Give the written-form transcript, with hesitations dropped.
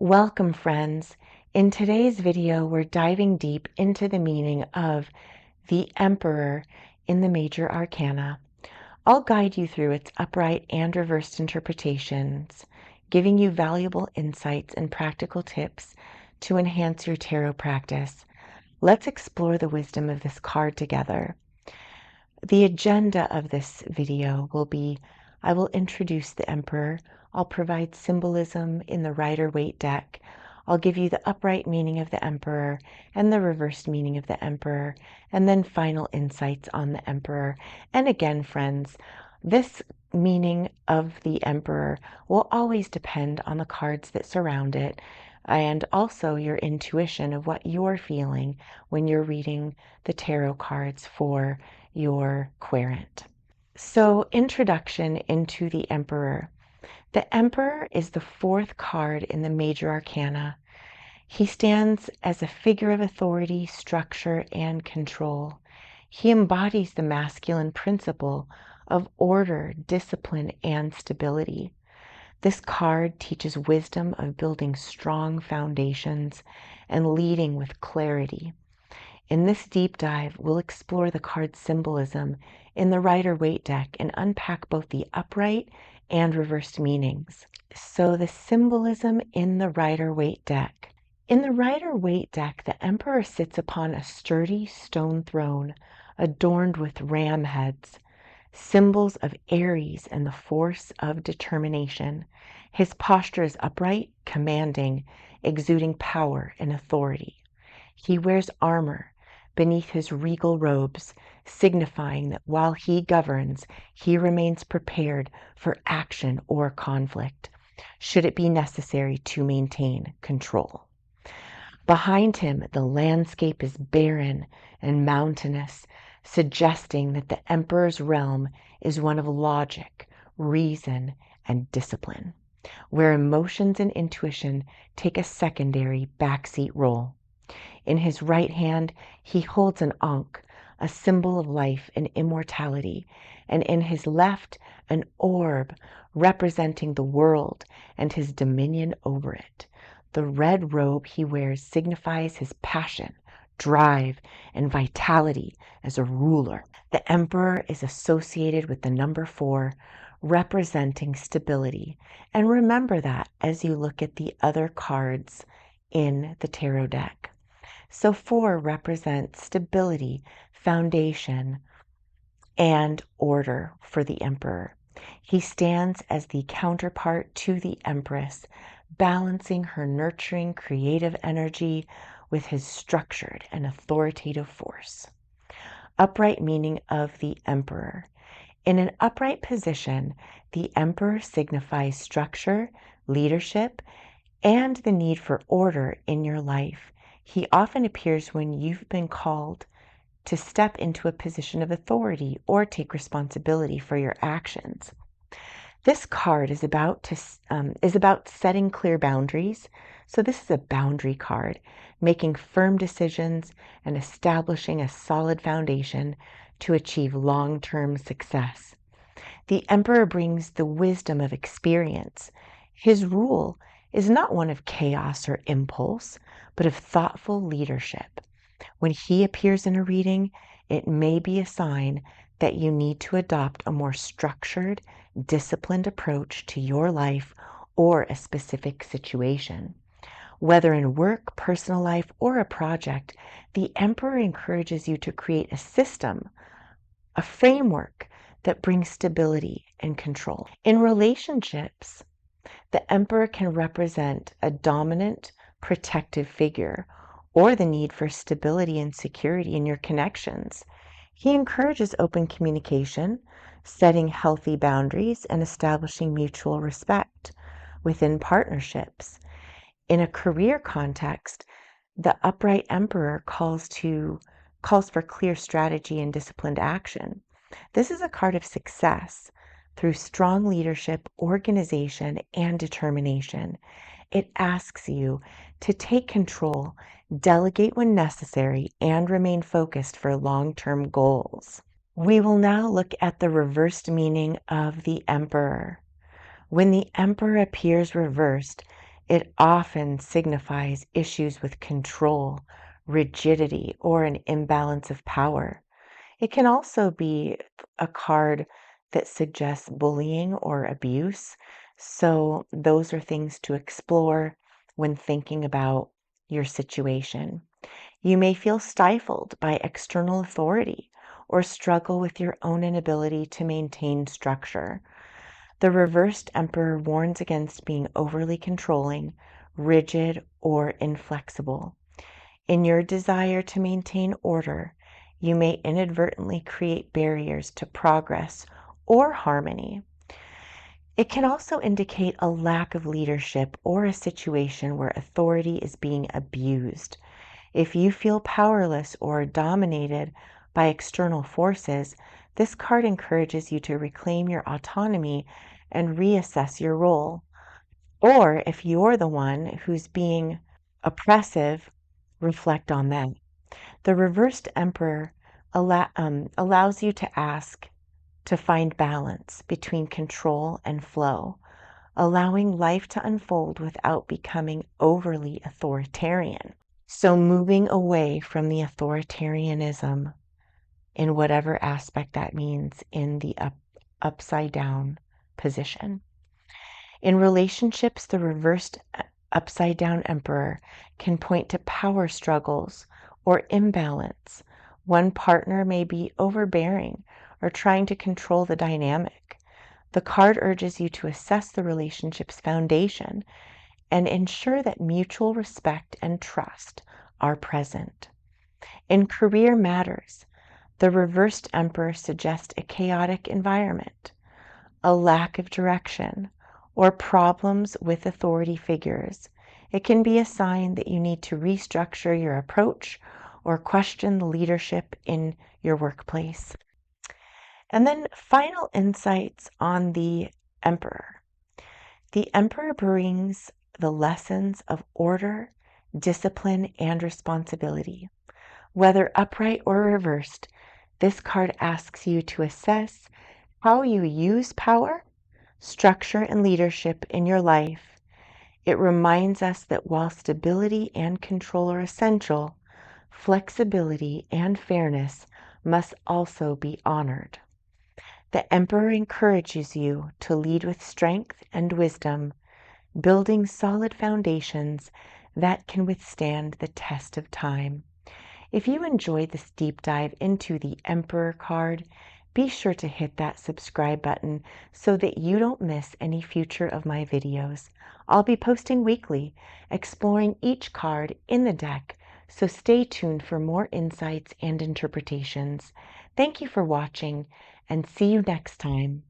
Welcome, friends. In today's video, we're diving deep into the meaning of the Emperor in the major arcana. I'll guide you through its upright and reversed interpretations, giving you valuable insights and practical tips to enhance your tarot practice. Let's explore the wisdom of this card together. The agenda of this video will be, I will introduce the Emperor. I'll provide symbolism in the Rider-Waite deck. I'll give you the upright meaning of the Emperor and the reversed meaning of the Emperor, and then final insights on the Emperor. And again, friends, this meaning of the Emperor will always depend on the cards that surround it, and also your intuition of what you're feeling when you're reading the tarot cards for your querent. So, introduction into the Emperor. The Emperor is the fourth card in the major arcana. He stands as a figure of authority, structure, and control. He embodies the masculine principle of order, discipline, and stability. This card teaches wisdom of building strong foundations and leading with clarity. In this deep dive, we'll explore the card's symbolism in the Rider-Waite deck and unpack both the upright and reversed meanings. So the symbolism in the Rider-Waite deck. In the Rider-Waite deck, the Emperor sits upon a sturdy stone throne adorned with ram heads, symbols of Aries and the force of determination. His posture is upright, commanding, exuding power and authority. He wears armor beneath his regal robes, signifying that while he governs, he remains prepared for action or conflict, should it be necessary to maintain control. Behind him, the landscape is barren and mountainous, suggesting that the Emperor's realm is one of logic, reason, and discipline, where emotions and intuition take a secondary backseat role. In his right hand, he holds an ankh, a symbol of life and immortality, and in his left, an orb representing the world and his dominion over it. The red robe he wears signifies his passion, drive, and vitality as a ruler. The Emperor is associated with the number 4, representing stability. And remember that as you look at the other cards in the tarot deck. So 4 represents stability, foundation, and order for the Emperor. He stands as the counterpart to the Empress, balancing her nurturing, creative energy with his structured and authoritative force. Upright meaning of the Emperor. In an upright position, the Emperor signifies structure, leadership, and the need for order in your life. He often appears when you've been called to step into a position of authority or take responsibility for your actions. This card is about setting clear boundaries. So this is a boundary card, making firm decisions and establishing a solid foundation to achieve long-term success. The Emperor brings the wisdom of experience. His rule is not one of chaos or impulse, but of thoughtful leadership. When he appears in a reading, it may be a sign that you need to adopt a more structured, disciplined approach to your life or a specific situation. Whether in work, personal life, or a project, the Emperor encourages you to create a system, a framework that brings stability and control. In relationships, the Emperor can represent a dominant, protective figure or the need for stability and security in your connections. He encourages open communication, setting healthy boundaries, and establishing mutual respect within partnerships. In a career context, the upright Emperor calls for clear strategy and disciplined action. This is a card of success through strong leadership, organization, and determination. It asks you to take control, delegate when necessary, and remain focused for long-term goals. We will now look at the reversed meaning of the Emperor. When the Emperor appears reversed, It often signifies issues with control, rigidity, or an imbalance of power. It can also be a card that suggests bullying or abuse. So, those are things to explore when thinking about your situation. You may feel stifled by external authority or struggle with your own inability to maintain structure. The reversed emperor warns against being overly controlling, rigid, or inflexible. In your desire to maintain order, you may inadvertently create barriers to progress or harmony. It can also indicate a lack of leadership or a situation where authority is being abused. If you feel powerless or dominated by external forces, this card encourages you to reclaim your autonomy and reassess your role. Or if you're the one who's being oppressive, reflect on that. The reversed emperor allows you to ask to find balance between control and flow, allowing life to unfold without becoming overly authoritarian. So, moving away from the authoritarianism in whatever aspect that means in the upside down position. In relationships, the reversed upside down emperor can point to power struggles or imbalance. One partner may be overbearing or trying to control the dynamic. The card urges you to assess the relationship's foundation and ensure that mutual respect and trust are present. In career matters, the reversed emperor suggests a chaotic environment, a lack of direction, or problems with authority figures. It can be a sign that you need to restructure your approach or question the leadership in your workplace. And then final insights on the emperor. The emperor brings the lessons of order, discipline, and responsibility. Whether upright or reversed, this card asks you to assess how you use power, structure, and leadership in your life. It reminds us that while stability and control are essential, flexibility and fairness must also be honored. The Emperor encourages you to lead with strength and wisdom, building solid foundations that can withstand the test of time. If you enjoyed this deep dive into the Emperor card, be sure to hit that subscribe button so that you don't miss any future of my videos. I'll be posting weekly, exploring each card in the deck, so stay tuned for more insights and interpretations. Thank you for watching, and see you next time.